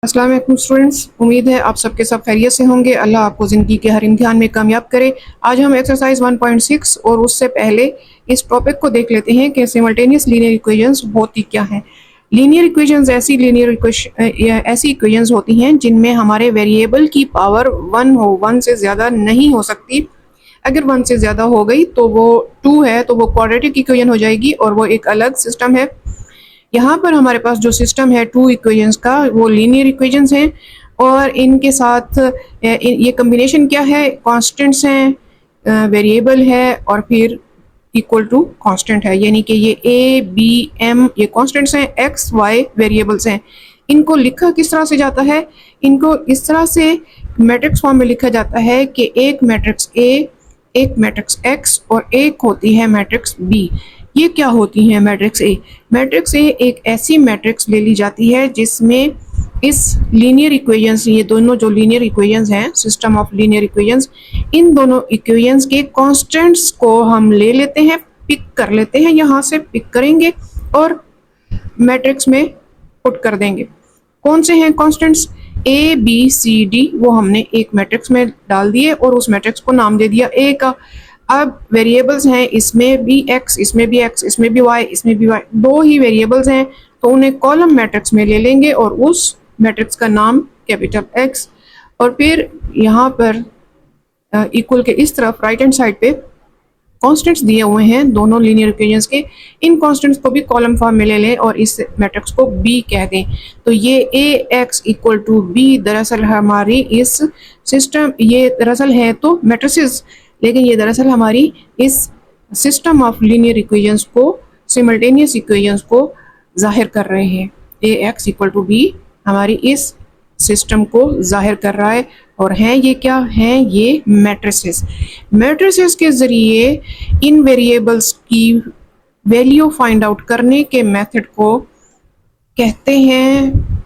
अस्सलाम वालेकुम स्टूडेंट्स, उम्मीद है आप सबके सब खैरियत से होंगे। अल्लाह आपको ज़िंदगी के हर इम्तिहान में कामयाब करे। आज हम एक्सरसाइज 1.6 और उससे पहले इस टॉपिक को देख लेते हैं कि सिमल्टेनियस लीनियर इक्वेशंस होती क्या हैं। लीनियर इक्वेशंस ऐसी इक्वेशंस होती हैं जिनमें हमारे वेरिएबल की पावर 1 हो, 1 से ज़्यादा नहीं हो सकती। अगर 1 से ज़्यादा हो गई तो वो 2 है, तो वो क्वाड्रेटिक इक्वेशन हो जाएगी और वो एक अलग सिस्टम है। यहाँ पर हमारे पास जो सिस्टम है टू इक्वेशंस का, वो लीनियर इक्वेशंस हैं और इनके साथ ये कम्बिनेशन क्या है, कांस्टेंट्स हैं, वेरिएबल है और फिर इक्वल टू कांस्टेंट है, यानी कि ये ए बी एम ये कांस्टेंट्स हैं, एक्स वाई वेरिएबल्स हैं। इनको लिखा किस तरह से जाता है, इनको इस तरह से मैट्रिक्स फॉर्म में लिखा जाता है कि एक मैट्रिक्स ए, एक मैट्रिक्स एक्स और एक होती है मैट्रिक्स बी। ये क्या होती है मैट्रिक्स ए? मैट्रिक्स ए एक ऐसी मैट्रिक्स ले ली जाती है जिसमें इस लीनियर इक्वेशंस, ये दोनों जो लीनियर इक्वेशंस हैं, सिस्टम ऑफ लीनियर इक्वेशंस, इन दोनों इक्वेशंस के कांस्टेंट्स को हम ले लेते हैं, पिक कर लेते हैं, यहाँ से पिक करेंगे और मैट्रिक्स में पुट कर देंगे। कौन से हैं constants? A B C D, वो हमने एक मैट्रिक्स में डाल दिए और उस मैट्रिक्स को नाम दे दिया ए का। अब वेरिएबल्स हैं, इसमें भी एक्स, इसमें भी एक्स, इसमें भी वाई, इसमें भी वाई, दो ही वेरिएबल्स हैं, तो उन्हें कॉलम मैट्रिक्स में ले लेंगे और उस मैट्रिक्स का नाम कैपिटल एक्स, और फिर यहाँ पर इक्वल के इस तरफ राइट हैंड साइड पे कांस्टेंट्स दिए हुए हैं दोनों लीनियर इक्वेशंस के। इन कांस्टेंट्स को भी कॉलम फॉर्म में ले लें और इस मैट्रिक्स को बी कह दें। तो ये ए एक्स इक्वल टू बी दरअसल हमारी इस सिस्टम, ये दरअसल है तो मैट्रिसेस, लेकिन ये दरअसल हमारी इस सिस्टम ऑफ लीनियर इक्वेशंस को, सिमल्टेनियस इक्वेशंस को जाहिर कर रहे हैं। ए एक्स इक्वल टू बी हमारी इस सिस्टम को जाहिर कर रहा है। और हैं ये क्या हैं? ये मैट्रिसेस। मैट्रिसेस के ज़रिए इन वेरिएबल्स की वैल्यू फाइंड आउट करने के मेथड को कहते हैं,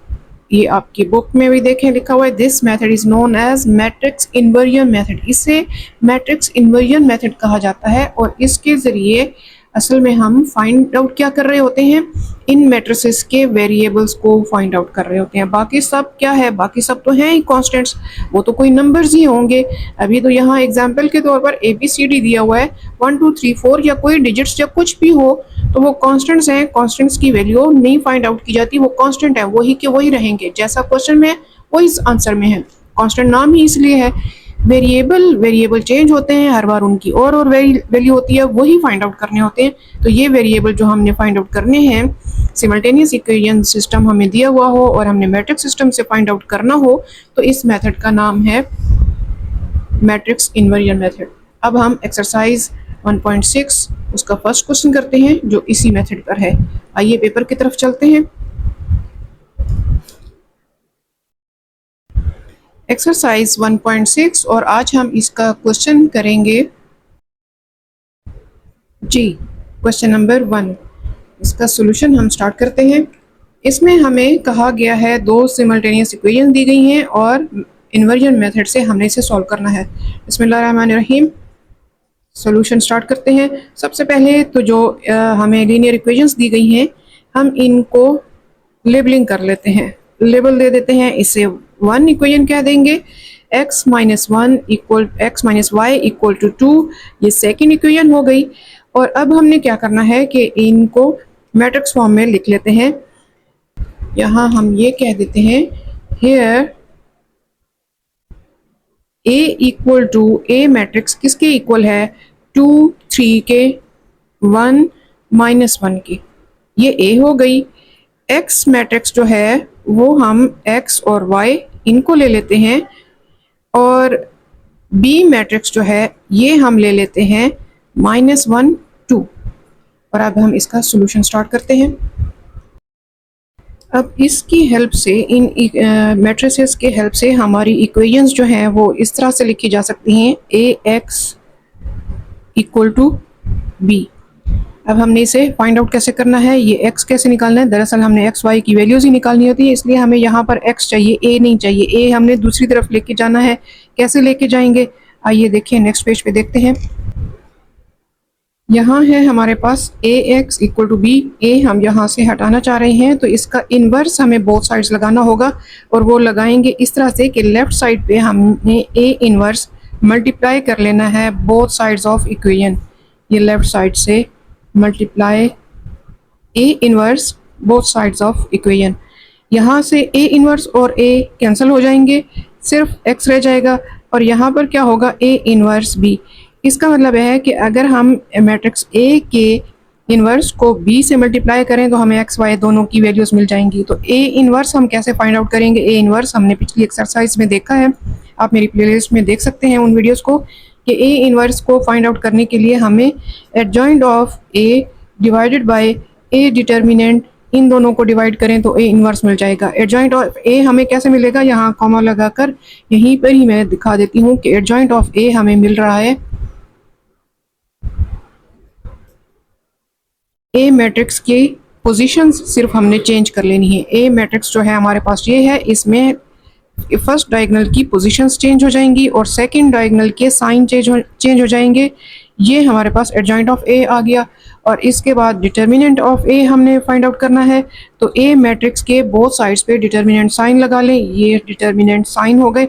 ये आपकी बुक में भी देखें लिखा हुआ है, this method is known as matrix inversion method. इसे मैट्रिक्स इन्वर्जन मेथड कहा जाता है और इसके ज़रिए असल में हम फाइंड आउट क्या कर रहे होते हैं, इन मैट्रिसेस के वेरिएबल्स को फाइंड आउट कर रहे होते हैं। बाकी सब क्या है? बाकी सब तो हैं ही कांस्टेंट्स, वो तो कोई नंबर्स ही होंगे। अभी तो यहाँ एग्जांपल के तौर पर ABCD दिया हुआ है, 1 2 3 4 या कोई डिजिट्स या कुछ भी हो तो वो कांस्टेंट्स हैं। कांस्टेंट्स की वैल्यू नहीं फाइंड आउट की जाती, वो कांस्टेंट है, वही के वही रहेंगे, जैसा क्वेश्चन में वही आंसर में है। कांस्टेंट नाम ही इसलिए है। वेरिएबल चेंज होते हैं हर बार, उनकी और वैल्यू होती है, वही फाइंड आउट करने होते हैं। तो ये वेरिएबल जो हमने फाइंड आउट करने हैं, सिमल्टेनियस इक्वेशन सिस्टम हमें दिया हुआ हो और हमने मैट्रिक्स सिस्टम से फाइंड आउट करना हो, तो इस मेथड का नाम है मैट्रिक्स इन्वर्जन मेथड। अब हम एक्सरसाइज 1.6 उसका फर्स्ट क्वेश्चन करते हैं जो इसी मेथड पर है। आइए पेपर की तरफ चलते हैं। एक्सरसाइज 1.6 और आज हम इसका क्वेश्चन करेंगे जी, क्वेश्चन नंबर 1। इसका सॉल्यूशन हम स्टार्ट करते हैं। इसमें हमें कहा गया है दो सिमल्टेनियस इक्वेशन दी गई हैं और इन्वर्जन मेथड से हमने इसे सॉल्व करना है। बिस्मिल्लाहिर्रहमानिर्रहीम, सॉल्यूशन स्टार्ट करते हैं। सबसे पहले तो जो हमें लीनियर इक्वेशंस दी गई हैं, हम इनको लेबलिंग कर लेते हैं, लेबल दे देते हैं। इसे 1 इक्वेशन कह देंगे, x minus Y equal to 2, ये सेकेंड इक्वेशन हो गई। और अब हमने क्या करना है कि इनको मैट्रिक्स फॉर्म में लिख लेते हैं। यहाँ हम ये कह देते हैं, here a equal to, a matrix किसके इक्वल है? 2 3 के, 1 माइनस 1 के, ये a हो गई। x मैट्रिक्स जो है वो हम x और y इनको ले लेते हैं और b मैट्रिक्स जो है ये हम ले लेते हैं -1 2। और अब हम इसका सॉल्यूशन स्टार्ट करते हैं। अब इसकी हेल्प से, इन मैट्रिसेस के हेल्प से हमारी इक्वेशंस जो हैं वो इस तरह से लिखी जा सकती हैं, ax इक्वल टू b। अब हमने इसे फाइंड आउट कैसे करना है, ये x कैसे निकालना है? दरअसल हमने x y की वैल्यूज ही निकालनी होती है, इसलिए हमें यहाँ पर x चाहिए, a नहीं चाहिए। a हमने दूसरी तरफ लेके जाना है। कैसे लेके जाएंगे? आइए देखिए, नेक्स्ट पेज पे देखते हैं। यहाँ है हमारे पास ए एक्स इक्वल टू बी, ए हम यहाँ से हटाना चाह रहे हैं तो इसका इन्वर्स हमें बोथ साइड्स लगाना होगा और वो लगाएंगे इस तरह से कि लेफ्ट साइड पे हमने ए इन्वर्स मल्टीप्लाई कर लेना है बोथ साइड्स ऑफ इक्वेशन। ये लेफ्ट साइड से multiply A inverse both sides of equation. यहाँ से ए इन्वर्स और ए कैंसिल हो जाएंगे, सिर्फ एक्स रह जाएगा और यहाँ पर क्या होगा ए इन्वर्स बी। इसका मतलब है कि अगर हम मैट्रिक्स ए के इन्वर्स को बी से मल्टीप्लाई करें तो हमें एक्स वाई दोनों की वैल्यूज़ मिल जाएंगी। तो ए इन्वर्स हम कैसे फाइंड आउट करेंगे? ए इन्वर्स हमने पिछली एक्सरसाइज में देखा है, आप मेरी प्लेलिस्ट में देख सकते हैं उन वीडियोज़ को, कि ए इन्वर्स को फाइंड आउट करने के लिए हमें adjoint of A divided by A determinant, इन दोनों को डिवाइड करें तो ए इन्वर्स मिल जाएगा। एडजॉइंट ऑफ ए हमें कैसे मिलेगा? यहाँ कॉमा लगाकर यहीं पर ही मैं दिखा देती हूँ कि एडजॉइंट ऑफ ए हमें मिल रहा है, ए मैट्रिक्स की पोजीशंस सिर्फ हमने चेंज कर लेनी है। ए मैट्रिक्स जो है हमारे पास ये है, इसमें फर्स्ट डायगोनल की पोजीशंस चेंज हो जाएंगी और सेकंड डायगोनल के साइन चेंज हो जाएंगे। ये हमारे पास एडजॉइंट ऑफ ए आ गया और इसके बाद डिटर्मिनेंट ऑफ ए हमने फाइंड आउट करना है। तो ए मैट्रिक्स के बोथ साइड्स पे डिटर्मिनेंट साइन लगा लें, ये डिटर्मिनेंट साइन हो गए।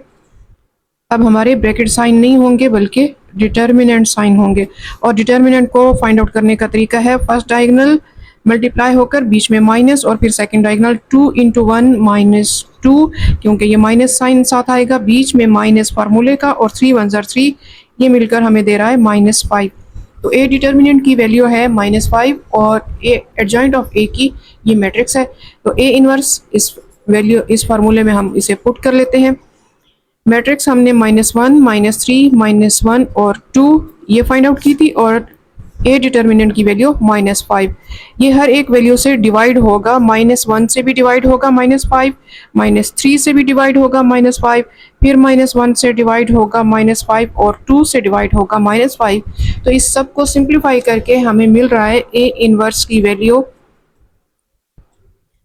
अब हमारे ब्रैकेट साइन नहीं होंगे बल्कि डिटर्मिनेंट साइन होंगे और डिटर्मिनेंट को फाइंड आउट करने का तरीका है फर्स्ट डायगोनल मल्टीप्लाई होकर बीच में माइनस और फिर सेकंड डायगोनल 2 × 1 -2, क्योंकि ये माइनस साइन साथ आएगा, बीच में माइनस फार्मूले का और 3 1 ज़र 3, ये मिलकर हमें दे रहा है -5। तो ए डिटर्मिनेंट की वैल्यू है -5 और ए एडजॉइंट ऑफ ए की ये मैट्रिक्स है। तो ए इनवर्स इस वैल्यू इस फार्मूले में हम इसे पुट कर लेते हैं। मैट्रिक्स हमने -1 -3 -1 और 2 ये फाइंड आउट की थी और ए डिटर्मिनेंट की वैल्यू -5। ये हर एक वैल्यू से डिवाइड होगा, -1 से भी डिवाइड होगा -5, -3 से भी डिवाइड होगा -5, फिर -1 से डिवाइड होगा -5 और 2 से डिवाइड होगा -5। तो इस सब को सिंप्लीफाई करके हमें मिल रहा है ए इनवर्स की value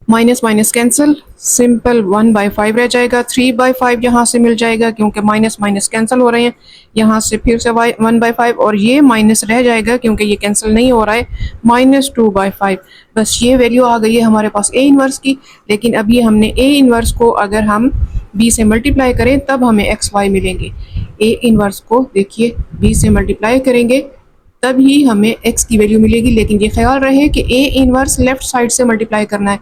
minus minus cancel, simple 1/5 रह जाएगा, 3/5 यहाँ से मिल जाएगा क्योंकि माइनस माइनस कैंसिल हो रहे हैं, यहाँ से फिर से 1/5 और ये माइनस रह जाएगा क्योंकि ये कैंसिल नहीं हो रहा है, -2/5। बस ये वैल्यू आ गई है हमारे पास ए इनवर्स की। लेकिन अभी हमने ए इनवर्स को अगर हम बी से मल्टीप्लाई करें तब हमें एक्स वाई मिलेंगे। ए इनवर्स को देखिए बी से मल्टीप्लाई करेंगे तब ही हमें x की वैल्यू मिलेगी, लेकिन ये ख्याल रहे कि a इनवर्स लेफ्ट साइड से मल्टीप्लाई करना है।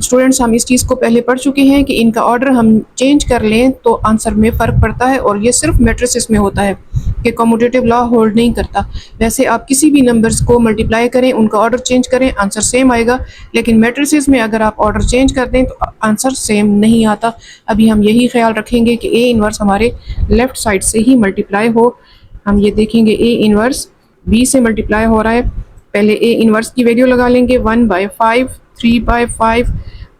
स्टूडेंट्स, हम इस चीज़ को पहले पढ़ चुके हैं कि इनका ऑर्डर हम चेंज कर लें तो आंसर में फ़र्क पड़ता है और ये सिर्फ मैट्रिसेस में होता है कि कम्यूटेटिव लॉ होल्ड नहीं करता। वैसे आप किसी भी नंबर्स को मल्टीप्लाई करें, उनका ऑर्डर चेंज करें, आंसर सेम आएगा, लेकिन मैट्रिसेस में अगर आप ऑर्डर चेंज कर दें तो आंसर सेम नहीं आता। अभी हम यही ख्याल रखेंगे कि ए इनवर्स हमारे लेफ्ट साइड से ही मल्टीप्लाई हो। हम ये देखेंगे ए इनवर्स बी से मल्टीप्लाई हो रहा है, पहले ए इनवर्स की वैल्यू लगा लेंगे 1/5, 3/5,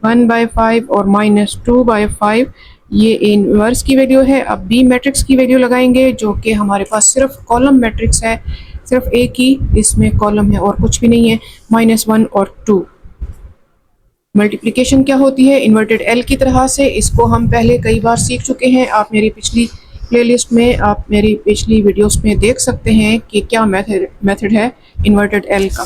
1/5 और -2/5, ये ए इनवर्स की वैल्यू है। अब बी मैट्रिक्स की वैल्यू लगाएंगे जो कि हमारे पास सिर्फ कॉलम मैट्रिक्स है, सिर्फ ए की इसमें कॉलम है और कुछ भी नहीं है, -1 और 2। मल्टीप्लिकेशन क्या होती है इन्वर्टेड एल की तरह से, इसको हम पहले कई बार सीख चुके हैं। आप मेरी पिछली प्लेलिस्ट में, आप मेरी पिछली वीडियोस में देख सकते हैं कि क्या मेथड है इन्वर्टेड एल का।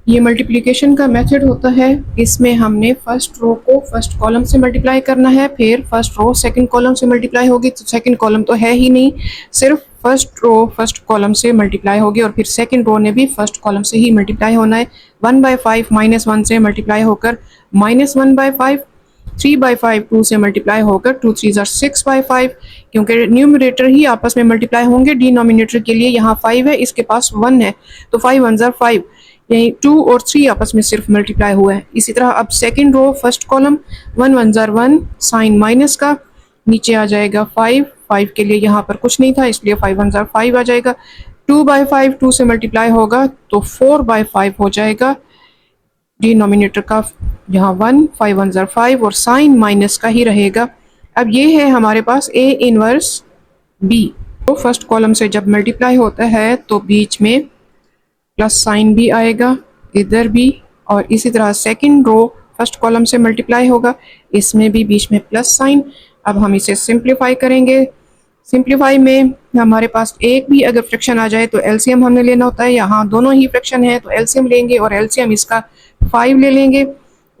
ये मल्टीप्लिकेशन का मेथड होता है, इसमें हमने फर्स्ट रो को फर्स्ट कॉलम से मल्टीप्लाई करना है, फिर फर्स्ट रो सेकंड कॉलम से मल्टीप्लाई होगी, तो सेकंड कॉलम तो है ही नहीं, सिर्फ फर्स्ट रो फर्स्ट कॉलम से मल्टीप्लाई होगी और फिर सेकंड रो ने भी फर्स्ट कॉलम से ही मल्टीप्लाई होना है। 1/5 -1 से मल्टीप्लाई होकर -1/5, 3/5 2 से मल्टीप्लाई होकर 2 3 ज़र 6/5, क्योंकि न्यूमरेटर ही आपस में मल्टीप्लाई होंगे, डिनोमिनेटर के लिए यहाँ 5 है, इसके पास 1 है, तो 5 1 ज़र 5, यही 2 और 3 आपस में सिर्फ मल्टीप्लाई हुआ है। इसी तरह अब सेकंड रो फर्स्ट कॉलम 1 1 ज़र 1, साइन माइनस का, नीचे आ जाएगा 5 के लिए यहाँ पर कुछ नहीं था इसलिए 5 1 ज़र 5 आ जाएगा। 2/5 2 से मल्टीप्लाई होगा तो 4/5 हो जाएगा, डिनोमिनेटर का यहाँ 1, 5 1 ज़र 5 और साइन माइनस का ही रहेगा। अब ये है हमारे पास ए इनवर्स बी, तो फर्स्ट कॉलम से जब मल्टीप्लाई होता है तो बीच में प्लस साइन भी आएगा, इधर भी, और इसी तरह सेकंड रो फर्स्ट कॉलम से मल्टीप्लाई होगा, इसमें भी बीच में प्लस साइन। अब हम इसे सिंप्लीफाई करेंगे। सिंप्लीफाई में हमारे पास एक भी अगर फ्रैक्शन आ जाए तो एलसीएम हमने लेना होता है। यहाँ दोनों ही फ्रैक्शन है तो एलसीएम लेंगे और एलसीएम इसका 5 ले लेंगे।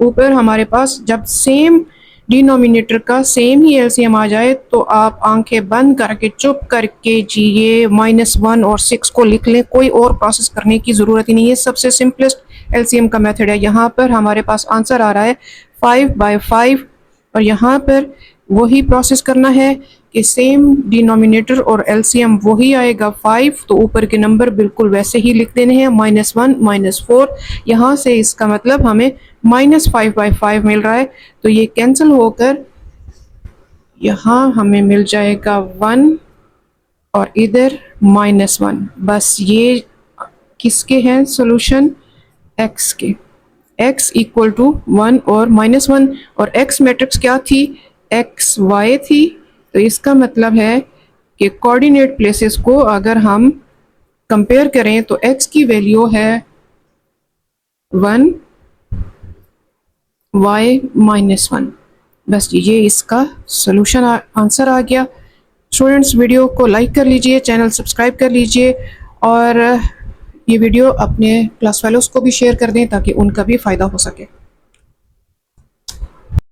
ऊपर हमारे पास जब सेम डिनोमिनेटर का सेम ही एलसीएम आ जाए तो आप आंखें बंद करके चुप करके जी ये -1 और 6 को लिख लें। कोई और प्रोसेस करने की ज़रूरत ही नहीं है। सबसे सिंपलेस्ट एलसीएम का मेथड है। यहाँ पर हमारे पास आंसर आ रहा है 5/5 और यहाँ पर वही प्रोसेस करना है कि सेम डिनोमिनेटर और एलसीएम वही आएगा 5, तो ऊपर के नंबर बिल्कुल वैसे ही लिख देने हैं -1 -4। यहाँ से इसका मतलब हमें -5/5 मिल रहा है, तो ये कैंसिल होकर यहाँ हमें मिल जाएगा 1 और इधर -1। बस ये किसके हैं सोल्यूशन? x के। x इक्वल टू 1 और -1 और x मैट्रिक्स क्या थी? x y थी। तो इसका मतलब है कि कोऑर्डिनेट प्लेसेस को अगर हम कंपेयर करें तो x की वैल्यू है 1 y -1। बस ये इसका सोल्यूशन आंसर आ गया। स्टूडेंट्स वीडियो को लाइक कर लीजिए, चैनल सब्सक्राइब कर लीजिए और ये वीडियो अपने क्लास फेलोज़ को भी शेयर कर दें ताकि उनका भी फ़ायदा हो सके।